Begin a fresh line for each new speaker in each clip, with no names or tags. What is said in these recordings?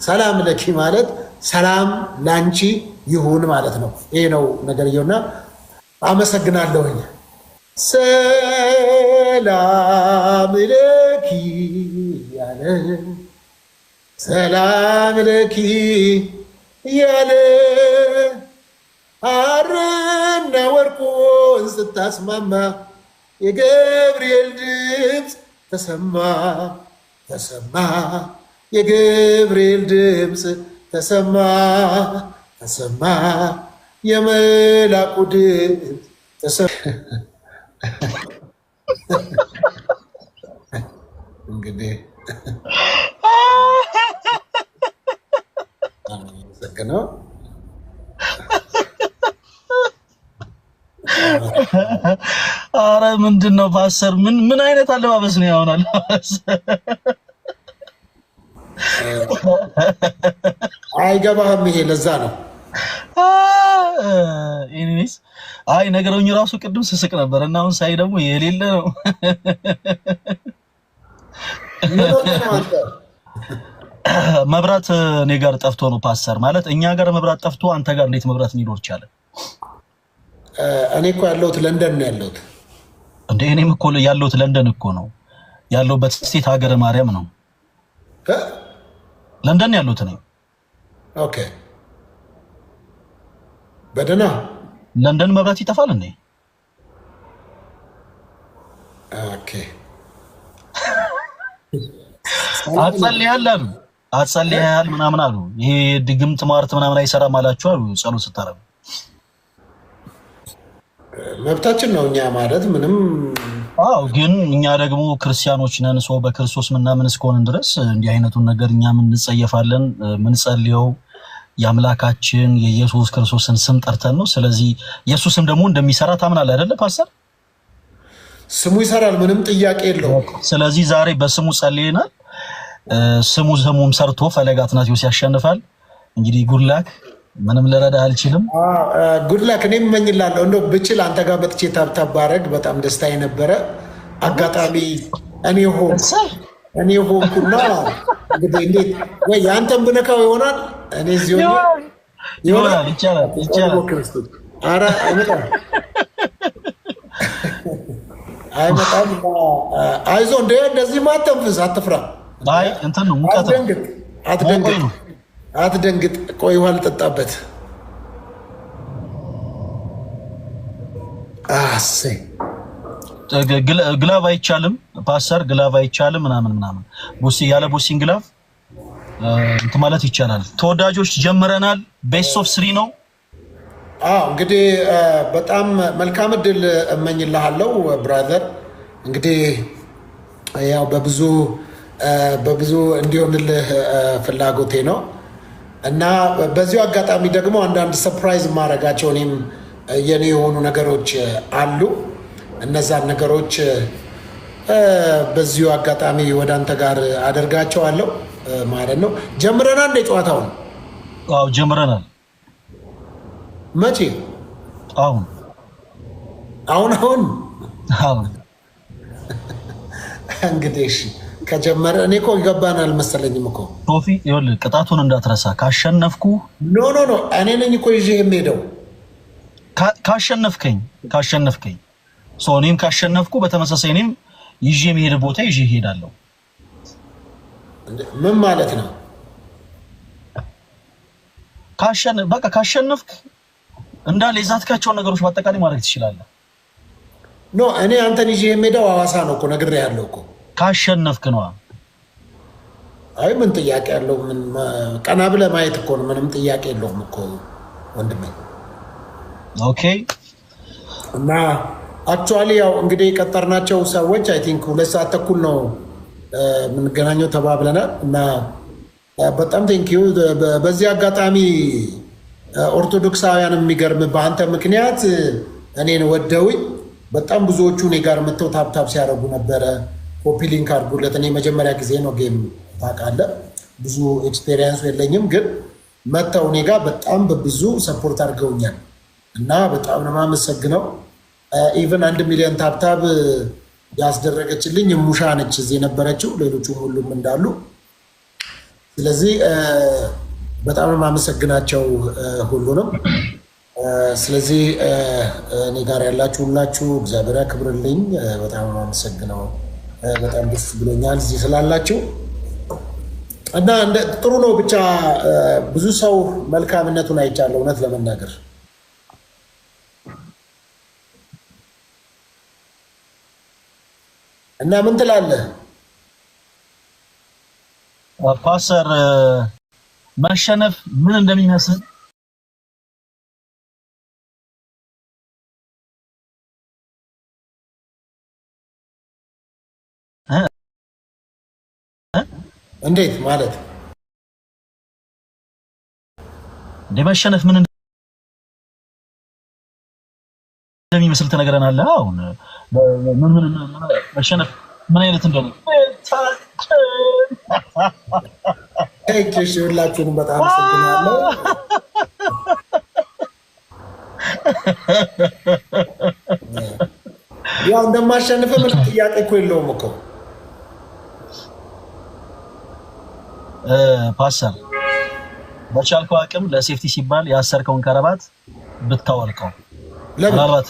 ሰላም ለኪ ማለት ሰላም ላንቺ ይሁን ማለት ነው። ይሄ ነው ነገርየውና አመሰግናለሁኝ። ሰላም ለኪ ያለ ሰላም ለኪ ያለ ሐርና ወርቁን ስታስማማ የገብርኤል ድምፅ ተሰማ ተሰማ የገብርኤል ድምፅ ተሰማ ተሰማ የመላኩ ድምፅ ተሰማ። እንግዲህ አመሰግነው።
አረ ምንድነው ፓስተር? ምን አይነት አለባበስ ነው ያው አለባበስ?
አይገባህም። ይሄ ለዛ ነው።
ኢኒዌይስ አይ ነገረኝ። ራሱ ቅድም ስስቅ ነበር እና አሁን ሳይ ደግሞ የሌለ ነው። መብራት እኔ ጋር ጠፍቶ ነው ፓስተር። ማለት እኛ ጋር መብራት ጠፍቶ አንተ ጋር እንዴት መብራት ሊኖር ይችላል?
እኔ እኮ ያለሁት ለንደን ነው ያለሁት።
እንደ እኔም እኮ ያለሁት ለንደን እኮ ነው ያለሁበት። ስቴት ሀገረ ማርያም ነው ለንደን ያለሁት እኔ።
ኦኬ በደህና
ለንደን መብራት ይጠፋል እንዴ?
ኦኬ
አጸልያል ምናምን አሉ። ይሄ ድግምት ማርት ምናምን አይሰራም አላችሁ አሉ ጸሎት ስታረጉ።
መብታችን ነው እኛ ማለት ምንም።
አዎ ግን እኛ ደግሞ ክርስቲያኖች ነን። ሰው በክርስቶስ ምናምን እስከሆንን ድረስ እንዲህ አይነቱን ነገር እኛ ምን እንጸየፋለን? ምን ጸልየው የአምላካችን የኢየሱስ ክርስቶስን ስም ጠርተን ነው። ስለዚህ ኢየሱስም ደግሞ እንደሚሰራ ታምናለህ አይደለ ፓስተር?
ስሙ ይሰራል፣ ምንም ጥያቄ የለውም።
ስለዚህ ዛሬ በስሙ ጸልየናል። ስሙም ሰርቶ ፈለገ አትናቴዎስ ያሸንፋል። እንግዲህ ጉድላክ ምንም ልረዳህ አልችልም።
ጉድላክ እኔም እመኝላለሁ። እንደው ብችል አንተ ጋር መጥቼ ታብታብ ባረግ በጣም ደስታ የነበረ አጋጣሚ እኔ ሆንኩና እንግዲህ እንዴት ወይ የአንተን ብነካው ይሆናል። እኔ እዚህ
ይሆናል። ይቻላል።
ኧረ አይመጣም አይመጣም። አይዞህ እንደዚህ ማተንፍስ አትፍራ።
አይ እንትን ነው ሙቀት
አትደንግጥ። ቆይ ውሃ ልጠጣበት።
ግላቭ አይቻልም ፓስተር፣ ግላቭ አይቻልም ምናምን ቡሲ ያለ ቡሲን ግላቭ እንትን ማለት ይቻላል። ተወዳጆች ጀምረናል። ቤስት ኦፍ 3 ነው።
እንግዲህ በጣም መልካም እድል እመኝልሃለሁ ብራዘር። እንግዲህ ያው በብዙ እንዲሆንልህ ፍላጎቴ ነው እና በዚሁ አጋጣሚ ደግሞ አንዳንድ ሰርፕራይዝ ማድረጋቸው እኔም የኔ የሆኑ ነገሮች አሉ። እነዛን ነገሮች በዚሁ አጋጣሚ ወደ አንተ ጋር አደርጋቸዋለሁ ማለት ነው። ጀምረናል እንደ ጨዋታውን?
አዎ ጀምረናል።
መቼ?
አሁን
እንግዲህ እሺ ከጀመረ እኔ እኮ ይገባናል መሰለኝም እኮ
ሶፊ። ይኸውልህ ቅጣቱን እንዳትረሳ። ካሸነፍኩ
ኖ እኔ ነኝ እኮ ይዤ የምሄደው።
ካሸነፍከኝ እኔም ካሸነፍኩ በተመሳሳይ እኔም ይዤ የምሄድ ቦታ ይዤ እሄዳለሁ።
ምን ማለት ነው?
በቃ ካሸነፍክ እንዳለ የዛትካቸውን ነገሮች በአጠቃላይ ማድረግ ትችላለህ።
ኖ እኔ አንተን ይዤ የምሄደው ሐዋሳ ነው እኮ ነግሬሃለሁ እኮ።
ካሸነፍክ ነው።
አይ ምን ጥያቄ ያለው? ምን ቀና ብለህ ማየት እኮ ነው። ምንም ጥያቄ የለውም እኮ ወንድሜ።
ኦኬ
እና አክቹዋሊ ያው እንግዲህ የቀጠርናቸው ሰዎች አይ ቲንክ 2 ሰዓት ተኩል ነው የምንገናኘው ተባብለናል። እና በጣም ቴንኪዩ። በዚህ አጋጣሚ ኦርቶዶክሳውያን የሚገርም በአንተ ምክንያት እኔን ወደውኝ በጣም ብዙዎቹ እኔ ጋር መጥተው ታብታብ ሲያደርጉ ነበረ። ኮፒ ሊንክ አድርጉለት። እኔ መጀመሪያ ጊዜ ነው ጌም ታውቃለህ፣ ብዙ ኤክስፔሪየንሱ የለኝም፣ ግን መጥተው እኔ ጋር በጣም በብዙ ሰፖርት አድርገውኛል እና በጣም ነው የማመሰግነው። ኢቨን 1 ሚሊዮን ታብታብ ያስደረገችልኝ ሙሻ ነች እዚህ የነበረችው፣ ሌሎቹም ሁሉም እንዳሉ። ስለዚህ በጣም የማመሰግናቸው ሁሉንም። ስለዚህ እኔ ጋር ያላችሁ ሁላችሁ እግዚአብሔር ያክብርልኝ። በጣም የማመሰግነው በጣም ደስ ብሎኛል እዚህ ስላላችሁ እና ጥሩ ነው። ብቻ ብዙ ሰው መልካምነቱን አይቻለሁ እውነት ለመናገር እና ምን ትላለህ
ፓስተር? መሸነፍ ምን እንደሚመስል
እንዴት ማለት
መሸነፍ ምን እንደሚመስል ትነግረናለህ? አሁን ምን መሸነፍ ምን አይነት እንደሆነ
እሺ፣ ሁላችሁንም በጣም አመሰግናለሁ። ያው እንደማሸንፍ ምን ጥያቄ እኮ የለውም እኮ
ፓስተር። በቻልከው አቅም ለሴፍቲ ሲባል ያሰርከውን ከረባት ብታወልቀው ምናልባት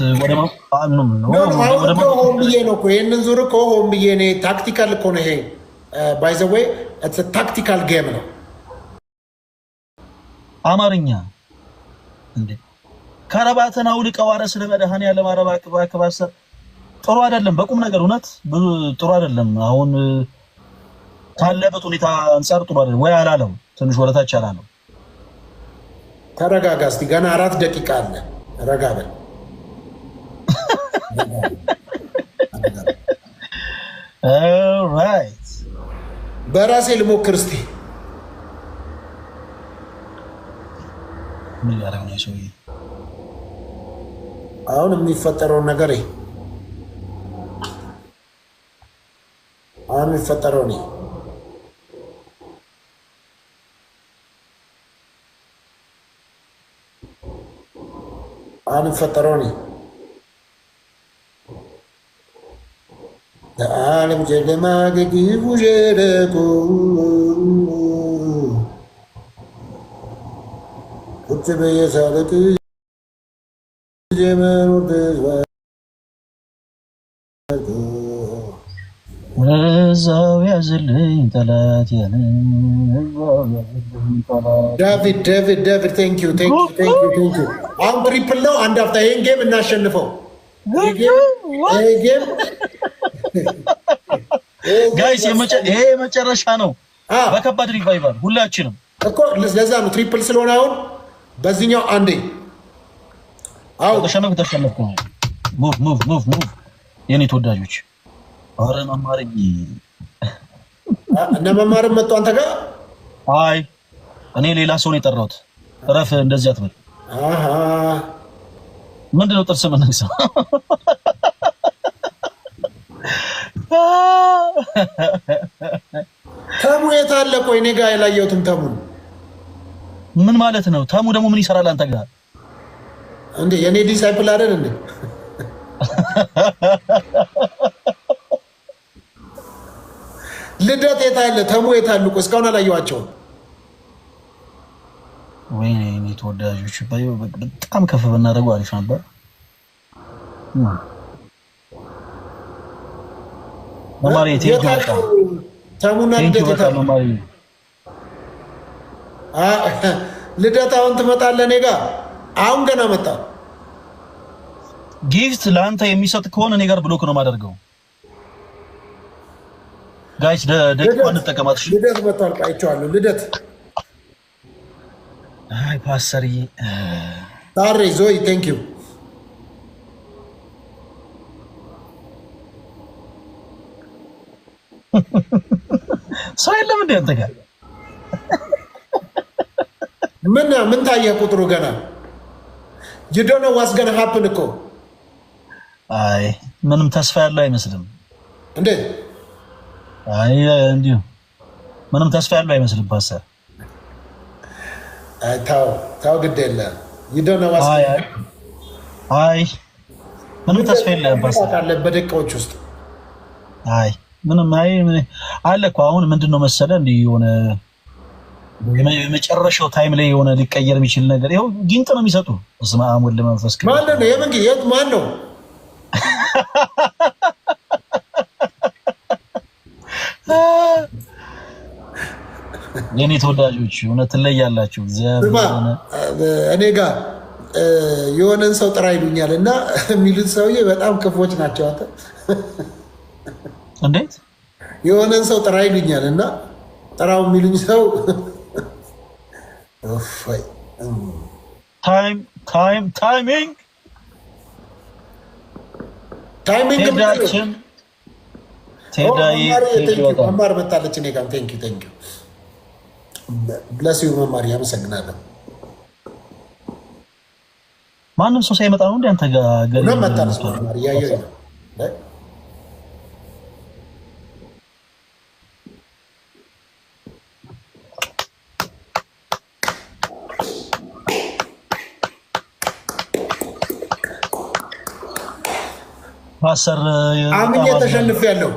ሆን ብዬ ነው እኮ ይህንን ዙር እኮ ሆን ብዬ እኔ ታክቲካል እኮ ነው ይሄ ባይ ዘ ዌይ ታክቲካል ጌም ነው።
አማርኛ እንዴ ከረባትን አውልቀው። ኧረ ስለ መድኃኒዓለም እባክህ ፓስተር፣ ጥሩ አይደለም። በቁም ነገር እውነት ጥሩ አይደለም። አሁን ካለበት ሁኔታ አንጻር ጥሩ አይደለም ወይ አላለው። ትንሽ ወረታች አላለው።
ተረጋጋ እስቲ፣ ገና 4 ደቂቃ አለ። ረጋ በል።
ኦልራይት፣
በራሴ ልሞክር እስቲ።
ምን ያደርግ ነው ሰውዬ?
አሁን የሚፈጠረውን ነገር አሁን የሚፈጠረው ነው ለዓለም ጨለማ ግግቡ ሸለቆ ቁጭ በየሳለቅ የመኖር ተስፋ
እዛው ያዝልኝ ጠላት
ዳቪድ ቴንክ ዩ። አሁን ትሪፕል ነው። አንድ አፍታ ይህን ጌም እናሸንፈው።
ጋይስ ይሄ መጨረሻ ነው። በከባድ ሪቫይቫል ሁላችንም
እኮ ለዛ ነው ትሪፕል ስለሆነ አሁን በዚህኛው አንዴ
ተሸነፍኩ። ሙቭ የኔ ተወዳጆች። አረ መማርኝ
እና መማርም መጡ አንተ ጋር።
አይ እኔ ሌላ ሰው ነው የጠራሁት። እረፍ እንደዚህ አትበል። ምንድነው ጥርስ መነግሳ?
ተሙ የት አለ? ቆይ እኔ ጋር ያላየሁትም ተሙን።
ምን ማለት ነው? ተሙ ደግሞ ምን ይሰራል አንተ ጋር
እንዴ? የኔ ዲሳይፕል አይደል እንዴ? ልደት የት አለ? ተሙ የት አሉ? እስካሁን አላየኋቸውም።
ወይኔ እኔ ተወዳጆች በጣም ከፍ ብናደርገው አሪፍ ነበር። መማሪ
ተሙና ልደት ልደት አሁን ትመጣለህ እኔ ጋር። አሁን ገና መጣ።
ጊፍት ለአንተ የሚሰጥ ከሆነ እኔ ጋር ብሎክ ነው የማደርገው። ጋይስ ደቂቃ እንጠቀማት።
ልደት መጥቷል። አይቼዋለሁ። ልደት
አይ ፓስተርዬ
ታሬ ዞይ ቴንክ ዩ።
ሰው የለም እንደ አንተ ጋር
ምን ታየህ? ቁጥሩ ገና you don't know what's gonna happen እኮ።
አይ ምንም ተስፋ ያለው አይመስልም።
እንዴት?
አይ እንዲሁ ምንም ተስፋ ያለው አይመስልም ፓስተር።
አይ ታው ግድ የለም። you don't know what's
አይ ምንም ተስፋ የለም ፓስተር።
አለ በደቂቃዎች ውስጥ
አይ ምንም አለ እኮ። አሁን ምንድነው መሰለ እንዲህ የሆነ የመጨረሻው ታይም ላይ የሆነ ሊቀየር የሚችል ነገር ይኸው ጊንጥ ነው የሚሰጡ። በስመ አብ ወወልድ ወመንፈስ ቅዱስ።
ማን ነው የምን ጊንጥ? ማን ነው?
የኔ ተወዳጆች እውነት ትለያላችሁ።
እኔ ጋር የሆነን ሰው ጥራ ይሉኛል እና የሚሉት ሰውዬ በጣም ክፎች ናቸው። አንተ
እንዴት
የሆነን ሰው ጥራ ይሉኛል እና ጥራው የሚሉኝ ሰው
ታይሚንግ
መማር መታለች። እኔ ጋር ቴንክ ዩ ብለስ ዩ መማር ያመሰግናለን።
ማንም ሰው ሳይመጣ ነው እንዴ አንተ ጋር
መታለች መማር እያየሁ ነው።
ፓስተር
አምኜ ተሸንፌያለሁ።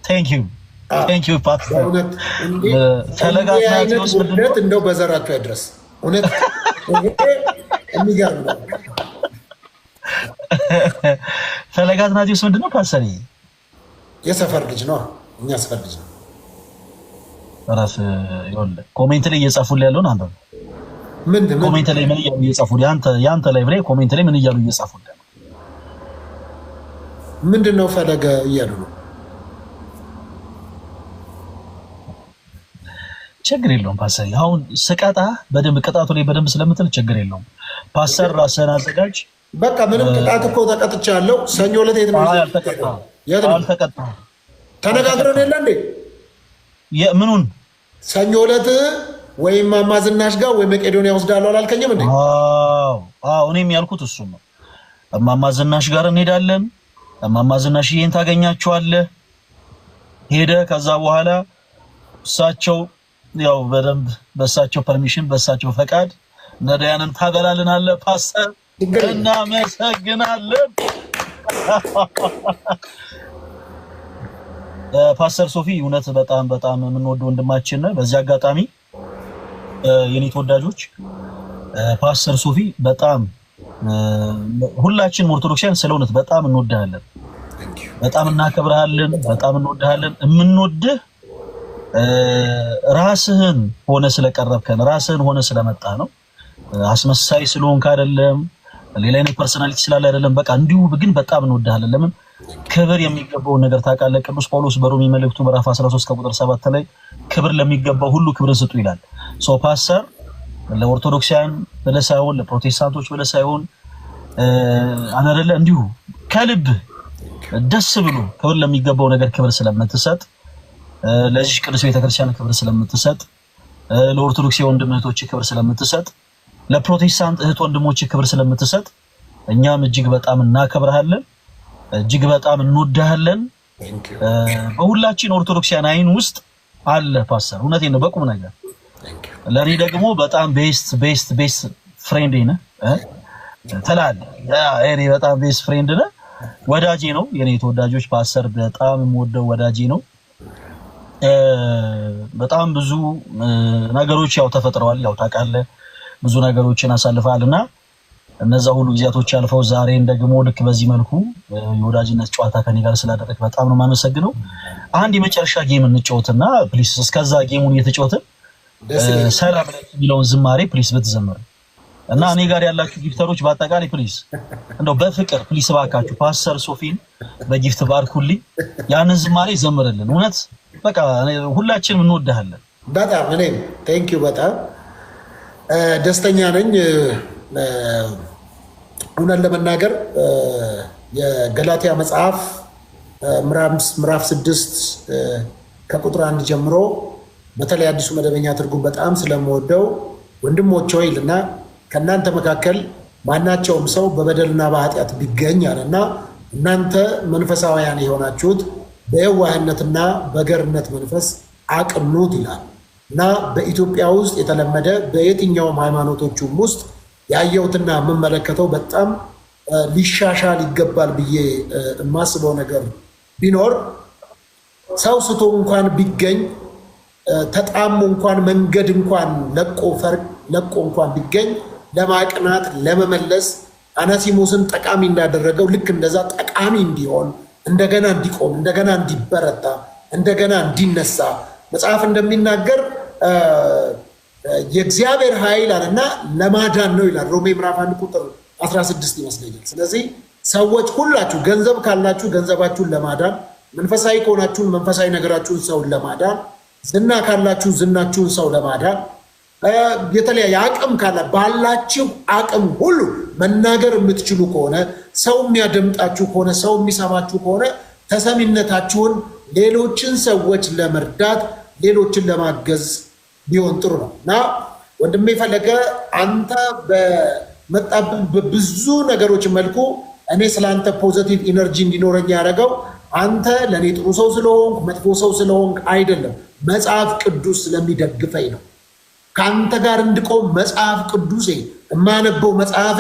ቴንክ ዩ ፓስተር።
ፈለጋትናቴዎስ እንደው በዘራችሁ ያድረስ። እውነት የሚገርም ነው።
ፈለጋትናቴዎስ ምንድን ነው ፓስተር?
የሰፈር ልጅ ነው። እኛ ሰፈር ልጅ ነው።
ራስ ይኸውልህ ኮሜንት ላይ እየጻፉልህ ያለውን አንተ
ምንድን
ኮሜንት ላይ ምን እያሉ እየጻፉልህ ያንተ ላይ ብሬ ኮሜንት ላይ ምን እያሉ እየጻፉልህ
ምንድን ነው ፈለገ እያሉ ነው።
ችግር የለውም ፓስተር። አሁን ስቀጣ በደንብ ቅጣቱ ላይ በደንብ ስለምትል ችግር የለውም ፓስተር። ራስህን አዘጋጅ።
በቃ ምንም ቅጣት እኮ ተቀጥቻለሁ። ሰኞ ዕለት የት ነው?
አልተቀጣም።
ተነጋግረን የለ እንዴ?
ምኑን?
ሰኞ ዕለት ወይም እማማ ዝናሽ ጋር ወይ መቄዶንያ ወስዳለሁ አላልከኝም እንዴ?
አዎ እኔም ያልኩት እሱ ነው። እማማ ዝናሽ ጋር እንሄዳለን። እማማ ዝናሽዬን ታገኛቸዋለህ። ሄደህ ከዛ በኋላ እሳቸው ያው በደንብ በእሳቸው ፐርሚሽን በእሳቸው ፈቃድ ነዳያንን ታበላልናለህ። ፓስተር እናመሰግናለን። ፓስተር ሶፊ እውነት በጣም በጣም የምንወደው ወንድማችን ነው። በዚህ አጋጣሚ የኔ ተወዳጆች ፓስተር ሶፊ በጣም ሁላችንም ኦርቶዶክሳውያን ስለ እውነት በጣም እንወድሃለን፣ በጣም እናከብርሃለን፣ በጣም እንወድሃለን። የምንወድህ ራስህን ሆነ ስለቀረብከን ራስህን ሆነ ስለመጣ ነው። አስመሳይ ስለሆንክ አይደለም፣ ሌላ አይነት ፐርሰናሊቲ ስላለ አይደለም። በቃ እንዲሁ ግን በጣም እንወድሃለን። ለምን ክብር የሚገባውን ነገር ታውቃለህ። ቅዱስ ጳውሎስ በሮሜ መልእክቱ ምዕራፍ 13 ከቁጥር 7 ላይ ክብር ለሚገባው ሁሉ ክብርን ስጡ ይላል። ሶ ፓስተር ለኦርቶዶክሳውያን ብለህ ሳይሆን ለፕሮቴስታንቶች ብለህ ሳይሆን አናደለ እንዲሁ ከልብ ደስ ብሎ ክብር ለሚገባው ነገር ክብር ስለምትሰጥ ለዚህ ቅዱስ ቤተክርስቲያን ክብር ስለምትሰጥ ለኦርቶዶክስ ወንድም እህቶች ክብር ስለምትሰጥ ለፕሮቴስታንት እህት ወንድሞች ክብር ስለምትሰጥ እኛም እጅግ በጣም እናከብርሃለን፣ እጅግ በጣም እንወድሃለን። በሁላችን ኦርቶዶክሳውያን አይን ውስጥ አለ ፓስተር። እውነቴን ነው በቁም ነገር ለኔ ደግሞ በጣም ቤስት ፍሬንድ ነህ ትላለህ። እኔ በጣም ቤስት ፍሬንድ ነህ፣ ወዳጄ ነው። የኔ ተወዳጆች ፓስተር በጣም የምወደው ወዳጄ ነው። በጣም ብዙ ነገሮች ያው ተፈጥረዋል፣ ያው ታውቃለህ፣ ብዙ ነገሮችን አሳልፈሃልና እነዛ ሁሉ ጊዜያቶች አልፈው ዛሬን ደግሞ ልክ በዚህ መልኩ የወዳጅነት ጨዋታ ከኔ ጋር ስላደረክ በጣም ነው የማመሰግነው። አንድ የመጨረሻ ጌም እንጫወትና ፕሊስ እስከዛ ጌሙን እየተጫወትን ሰላም ለሚለውን ዝማሬ ፕሊስ ብትዘምር እና እኔ ጋር ያላችሁ ጊፍተሮች በአጠቃላይ ፕሊስ እንደው በፍቅር ፕሊስ ባካችሁ ፓስተር ሶፊን በጊፍት ባርኩልኝ፣ ያንን ዝማሬ ዘምርልን። እውነት በቃ ሁላችንም እንወድሃለን
በጣም። እኔም ቴንክ ዩ በጣም ደስተኛ ነኝ። እውነት ለመናገር የገላትያ መጽሐፍ ምዕራፍ 6 ከቁጥር 1 ጀምሮ በተለይ አዲሱ መደበኛ ትርጉም በጣም ስለምወደው ወንድሞች ሆይ ይልና ከእናንተ መካከል ማናቸውም ሰው በበደልና በኃጢአት ቢገኝ አለና እናንተ መንፈሳውያን የሆናችሁት በየዋህነትና በገርነት መንፈስ አቅኑት ይላል እና በኢትዮጵያ ውስጥ የተለመደ በየትኛውም ሃይማኖቶችም ውስጥ ያየሁትና የምመለከተው በጣም ሊሻሻል ይገባል ብዬ የማስበው ነገር ቢኖር ሰው ስቶ እንኳን ቢገኝ ተጣሙ እንኳን መንገድ እንኳን ለቆ እንኳን ቢገኝ ለማቅናት ለመመለስ አናሲሞስን ጠቃሚ እንዳደረገው ልክ እንደዛ ጠቃሚ እንዲሆን እንደገና እንዲቆም እንደገና እንዲበረታ እንደገና እንዲነሳ መጽሐፍ እንደሚናገር የእግዚአብሔር ኃይል አለና ለማዳን ነው ይላል። ሮሜ ምዕራፍ 1 ቁጥር 16 ይመስለኛል። ስለዚህ ሰዎች ሁላችሁ ገንዘብ ካላችሁ ገንዘባችሁን ለማዳን፣ መንፈሳዊ ከሆናችሁ መንፈሳዊ ነገራችሁን ሰውን ለማዳን፣ ዝና ካላችሁ ዝናችሁን ሰው ለማዳን፣ የተለያየ አቅም ካለ ባላችሁ አቅም ሁሉ መናገር የምትችሉ ከሆነ ሰው የሚያደምጣችሁ ከሆነ ሰው የሚሰማችሁ ከሆነ ተሰሚነታችሁን ሌሎችን ሰዎች ለመርዳት ሌሎችን ለማገዝ ቢሆን ጥሩ ነው እና ወንድሜ ፈለገ አንተ በመጣብን በብዙ ነገሮች መልኩ እኔ ስለአንተ ፖዘቲቭ ኢነርጂ እንዲኖረኝ ያደረገው አንተ ለእኔ ጥሩ ሰው ስለሆንክ መጥፎ ሰው ስለሆንክ አይደለም፣ መጽሐፍ ቅዱስ ስለሚደግፈኝ ነው። ከአንተ ጋር እንድቆም መጽሐፍ ቅዱሴ የማነበው መጽሐፌ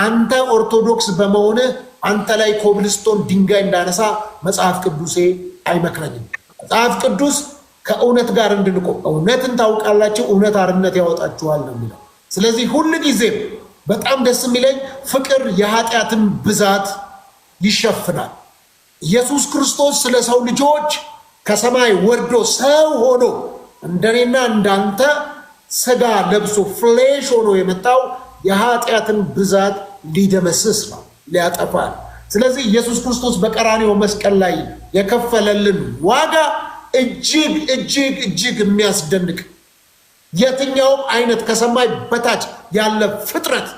አንተ ኦርቶዶክስ በመሆንህ አንተ ላይ ኮብልስቶን ድንጋይ እንዳነሳ መጽሐፍ ቅዱሴ አይመክረኝም። መጽሐፍ ቅዱስ ከእውነት ጋር እንድንቆም እውነትን ታውቃላችሁ፣ እውነት አርነት ያወጣችኋል ነው የሚለው። ስለዚህ ሁል ጊዜም በጣም ደስ የሚለኝ ፍቅር የኃጢአትን ብዛት ይሸፍናል። ኢየሱስ ክርስቶስ ስለ ሰው ልጆች ከሰማይ ወርዶ ሰው ሆኖ እንደኔና እንዳንተ ስጋ ለብሶ ፍሌሽ ሆኖ የመጣው የኃጢአትን ብዛት ሊደመስስ ነው፣ ሊያጠፋ ነው። ስለዚህ ኢየሱስ ክርስቶስ በቀራንዮ መስቀል ላይ የከፈለልን ዋጋ እጅግ እጅግ እጅግ የሚያስደንቅ የትኛውም አይነት ከሰማይ በታች ያለ ፍጥረት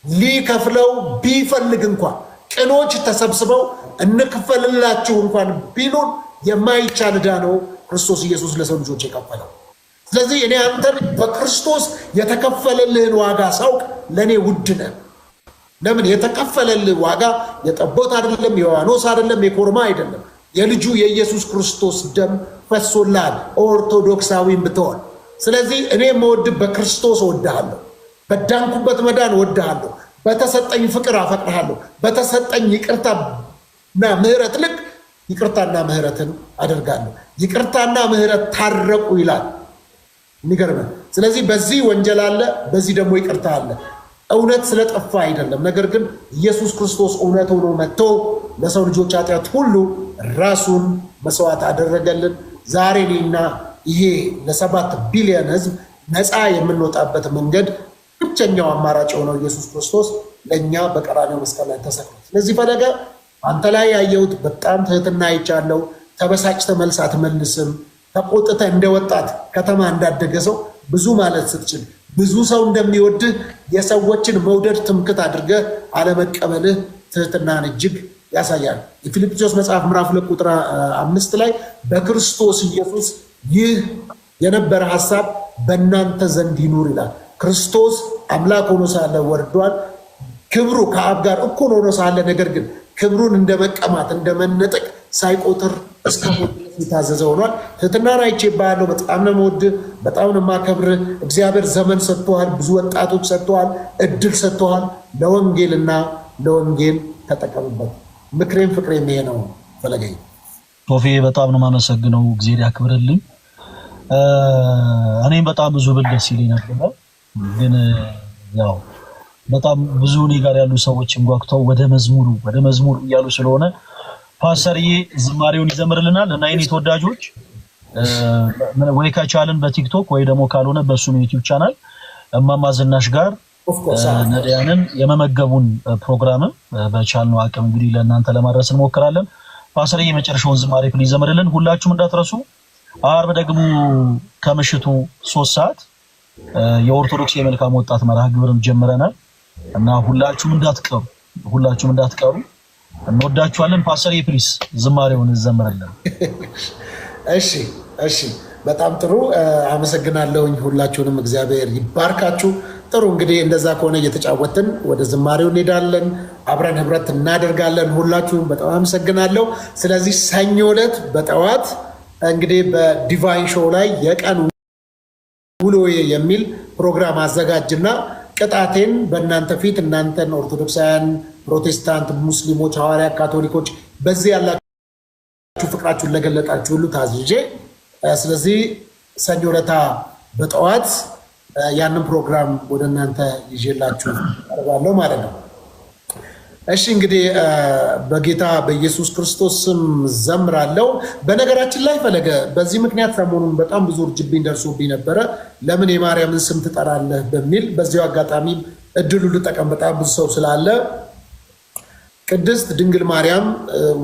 ሊከፍለው ቢፈልግ እንኳን ቅኖች ተሰብስበው እንክፈልላችሁ እንኳን ቢሉን የማይቻል ዕዳ ነው ክርስቶስ ኢየሱስ ለሰው ልጆች የከፈለው። ስለዚህ እኔ አንተን በክርስቶስ የተከፈለልህን ዋጋ ሳውቅ ለእኔ ውድ ነህ። ለምን? የተከፈለልህ ዋጋ የጠቦት አይደለም፣ የዋኖስ አይደለም፣ የኮርማ አይደለም። የልጁ የኢየሱስ ክርስቶስ ደም ፈሶልሃል ኦርቶዶክሳዊም ብትሆን። ስለዚህ እኔ የምወድህ በክርስቶስ እወድሃለሁ፣ በዳንኩበት መዳን እወድሃለሁ፣ በተሰጠኝ ፍቅር አፈቅርሃለሁ፣ በተሰጠኝ ይቅርታና ምሕረት ልክ ይቅርታና ምሕረትን አደርጋለሁ። ይቅርታና ምሕረት ታረቁ ይላል። የሚገርም። ስለዚህ በዚህ ወንጀል አለ፣ በዚህ ደግሞ ይቅርታ አለ። እውነት ስለጠፋ አይደለም፣ ነገር ግን ኢየሱስ ክርስቶስ እውነት ሆኖ መጥቶ ለሰው ልጆች ኃጢአት ሁሉ ራሱን መስዋዕት አደረገልን። ዛሬ እኔና ይሄ ለ7 ቢሊዮን ሕዝብ ነፃ የምንወጣበት መንገድ ብቸኛው አማራጭ የሆነው ኢየሱስ ክርስቶስ ለእኛ በቀራንዮ መስቀል ላይ ተሰቅሏል። ስለዚህ ፈለገ አንተ ላይ ያየሁት በጣም ትህትና አይቻለሁ። ተበሳጭተህ መልስ አትመልስም። ተቆጥተህ እንደ ወጣት ከተማ እንዳደገ ሰው ብዙ ማለት ስትችል ብዙ ሰው እንደሚወድህ የሰዎችን መውደድ ትምክት አድርገህ አለመቀበልህ ትህትናን እጅግ ያሳያል። የፊልጵስዩስ መጽሐፍ ምዕራፍ 2 ቁጥር 5 ላይ በክርስቶስ ኢየሱስ ይህ የነበረ ሐሳብ በእናንተ ዘንድ ይኑር ይላል። ክርስቶስ አምላክ ሆኖ ሳለ ወርዷል። ክብሩ ከአብ ጋር እኩል ሆኖ ሳለ ነገር ግን ክብሩን እንደመቀማት እንደመነጠቅ ሳይቆጥር እስከ ሞት የታዘዘ ሆኗል። ትህትናን አይቼብሃለሁ። በጣም ነው የምወድህ፣ በጣም ነው የማከብርህ። እግዚአብሔር ዘመን ሰጥቶሃል፣ ብዙ ወጣቶች ሰጥቶሃል፣ እድል ሰጥቶሃል። ለወንጌልና ለወንጌል ተጠቀምበት። ምክሬም ፍቅሬም ይሄ ነው። ፈለገኝ
ቶፌ በጣም ነው የማመሰግነው። እግዚአብሔር ያክብርልኝ። እኔም በጣም ብዙ ብል ደስ ይለኝ ነበር፣ ግን ያው በጣም ብዙ እኔ ጋር ያሉ ሰዎችን ጓጉተው ወደ መዝሙር እያሉ ስለሆነ ፓስተርዬ ዝማሬውን ይዘምርልናል እና የኔ ተወዳጆች ወይ ከቻልን በቲክቶክ ወይ ደግሞ ካልሆነ በሱ ዩቲዩብ ቻናል እማማ ዝናሽ ጋር ነዳያንን የመመገቡን ፕሮግራምም በቻልነው አቅም እንግዲህ ለእናንተ ለማድረስ እንሞክራለን። ፓስተርዬ የመጨረሻውን ዝማሬ ፕሊዝ ይዘምርልን። ሁላችሁም እንዳትረሱ። አርብ ደግሞ ከምሽቱ 3 ሰዓት የኦርቶዶክስ የመልካም ወጣት መርሃ ግብርን ጀምረናል እና ሁላችሁም እንዳትቀሩ እንወዳችኋለን። ፓስተር ፕሊስ ዝማሬውን እንዘምራለን።
እሺ፣ በጣም ጥሩ አመሰግናለሁኝ። ሁላችሁንም እግዚአብሔር ይባርካችሁ። ጥሩ እንግዲህ እንደዛ ከሆነ እየተጫወትን ወደ ዝማሬው እንሄዳለን፣ አብረን ህብረት እናደርጋለን። ሁላችሁም በጣም አመሰግናለሁ። ስለዚህ ሰኞ ዕለት በጠዋት እንግዲህ በዲቫይን ሾው ላይ የቀን ውሎዬ የሚል ፕሮግራም አዘጋጅና ቅጣቴን በእናንተ ፊት እናንተን ኦርቶዶክሳውያን፣ ፕሮቴስታንት፣ ሙስሊሞች፣ ሐዋርያ፣ ካቶሊኮች በዚህ ያላችሁ ፍቅራችሁን ለገለጣችሁ ሁሉ ታዝዤ ስለዚህ ሰኞ ዕለት በጠዋት ያንን ፕሮግራም ወደ እናንተ ይዤላችሁ ቀርባለሁ ማለት ነው። እሺ እንግዲህ በጌታ በኢየሱስ ክርስቶስ ስም ዘምራለሁ። በነገራችን ላይ ፈለገ በዚህ ምክንያት ሰሞኑን በጣም ብዙ እርጅብኝ ደርሶብኝ ነበረ። ለምን የማርያምን ስም ትጠራለህ በሚል በዚሁ አጋጣሚ እድሉ ልጠቀም። በጣም ብዙ ሰው ስላለ ቅድስት ድንግል ማርያም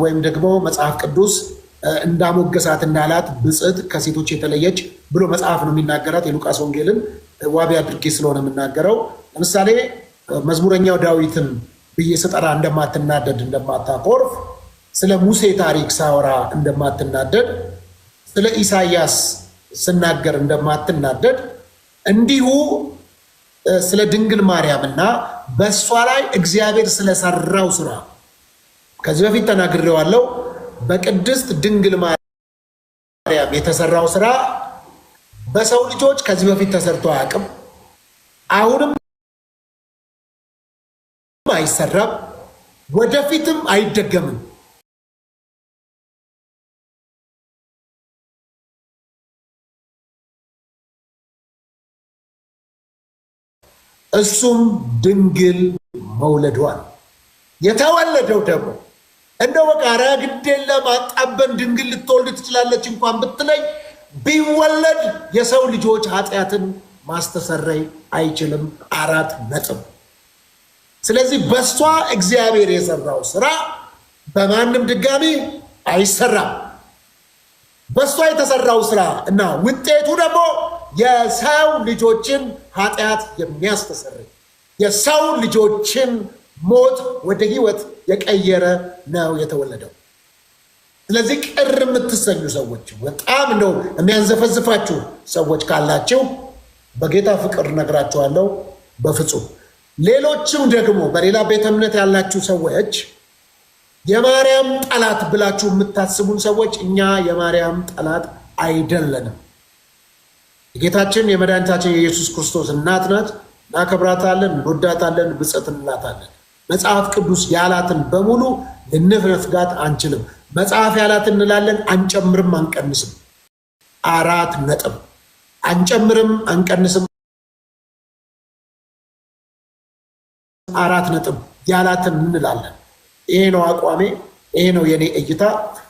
ወይም ደግሞ መጽሐፍ ቅዱስ እንዳሞገሳት እንዳላት ብጽዕት ከሴቶች የተለየች ብሎ መጽሐፍ ነው የሚናገራት። የሉቃስ ወንጌልን ዋቢ አድርጌ ስለሆነ የምናገረው ለምሳሌ መዝሙረኛው ዳዊትን ብዬ ስጠራ እንደማትናደድ እንደማታኮርፍ፣ ስለ ሙሴ ታሪክ ሳወራ እንደማትናደድ፣ ስለ ኢሳያስ ስናገር እንደማትናደድ እንዲሁ ስለ ድንግል ማርያምና በእሷ ላይ እግዚአብሔር ስለሰራው ስራ ከዚህ በፊት ተናግሬዋለሁ። በቅድስት ድንግል ማርያም የተሰራው ስራ በሰው ልጆች ከዚህ በፊት ተሰርቶ አያውቅም። አሁንም አይሰራም፣ ወደፊትም አይደገምም። እሱም ድንግል መውለዷን የተወለደው ደግሞ እንደው በቃ ኧረ ግድ የለም አጣበን ድንግል ልትወልድ ትችላለች እንኳን ብትለኝ ቢወለድ የሰው ልጆች ኃጢአትን ማስተሰረይ አይችልም። 4 ነጥብ። ስለዚህ በሷ እግዚአብሔር የሰራው ስራ በማንም ድጋሚ አይሰራም። በሷ የተሰራው ስራ እና ውጤቱ ደግሞ የሰው ልጆችን ኃጢአት የሚያስተሰርይ የሰው ልጆችን ሞት ወደ ህይወት የቀየረ ነው የተወለደው። ስለዚህ ቅር የምትሰኙ ሰዎች፣ በጣም እንደው የሚያንዘፈዝፋችሁ ሰዎች ካላችሁ በጌታ ፍቅር ነግራችኋለሁ፣ በፍጹም ሌሎችም ደግሞ በሌላ ቤተ እምነት ያላችሁ ሰዎች የማርያም ጠላት ብላችሁ የምታስቡን ሰዎች እኛ የማርያም ጠላት አይደለንም። የጌታችን የመድኃኒታችን የኢየሱስ ክርስቶስ እናት ናት። እናከብራታለን፣ እንወዳታለን፣ ብፅዕት እንላታለን። መጽሐፍ ቅዱስ ያላትን በሙሉ ልንፍጋት አንችልም። መጽሐፍ ያላትን እንላለን፣ አንጨምርም፣ አንቀንስም። 4 ነጥብ። አንጨምርም፣ አንቀንስም። 4 ነጥብ ያላትን እንላለን። ይሄ ነው አቋሜ፣ ይሄ ነው የኔ እይታ።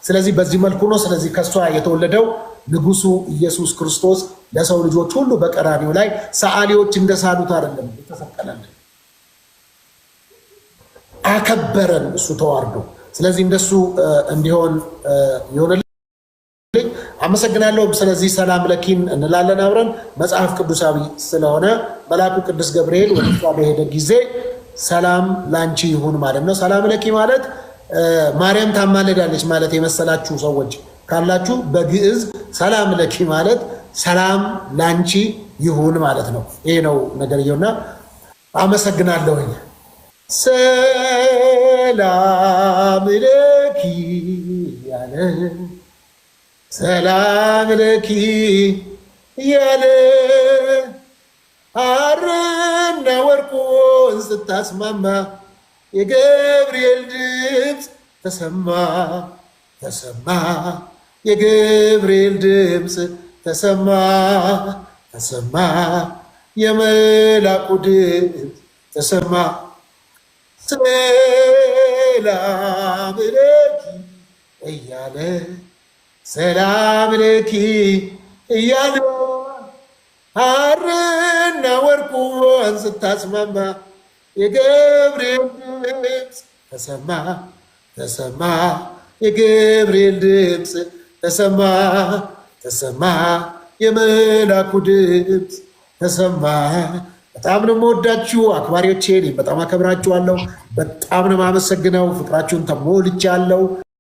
ስለዚህ በዚህ መልኩ ነው። ስለዚህ ከሷ የተወለደው ንጉሱ ኢየሱስ ክርስቶስ ለሰው ልጆች ሁሉ በቀራንዮ ላይ ሰዓሊዎች እንደሳሉት አይደለም የተሰቀለልን፣ አከበረን እሱ ተዋርዶ። ስለዚህ እንደሱ እንዲሆን ይሆንልኝ። አመሰግናለሁ። ስለዚህ ሰላም ለኪን እንላለን አብረን። መጽሐፍ ቅዱሳዊ ስለሆነ መልአኩ ቅዱስ ገብርኤል ወደ እሷ በሄደ ጊዜ ሰላም ላንቺ ይሁን ማለት ነው። ሰላም ለኪ ማለት ማርያም ታማልዳለች ማለት የመሰላችሁ ሰዎች ካላችሁ በግዕዝ ሰላም ለኪ ማለት ሰላም ላንቺ ይሁን ማለት ነው። ይሄ ነው ነገርየውና አመሰግናለሁኝ። ሰላም ለኪ ያለ ሰላም ለኪ ያለ ሐርና ወርቁን ስታስማማ የገብርኤል ድምፅ ተሰማ ተሰማ፣ የገብርኤል ድምፅ ተሰማ ተሰማ፣ የመላኩ ድምፅ ተሰማ። ሰላም ለኪ እያለ ሰላም ለኪ እያለ ሐርና ወርቁን ስታስማማ የገብርኤል ድምፅ ተሰማ ተሰማ፣ የገብርኤል ድምፅ ተሰማ ተሰማ፣ የመላኩ ድምፅ ተሰማ። በጣም ነው የምወዳችሁ አክባሪዎቼ፣ በጣም አከብራችኋለሁ። በጣም ነው የማመሰግነው። ፍቅራችሁን ተሞልቻለሁ።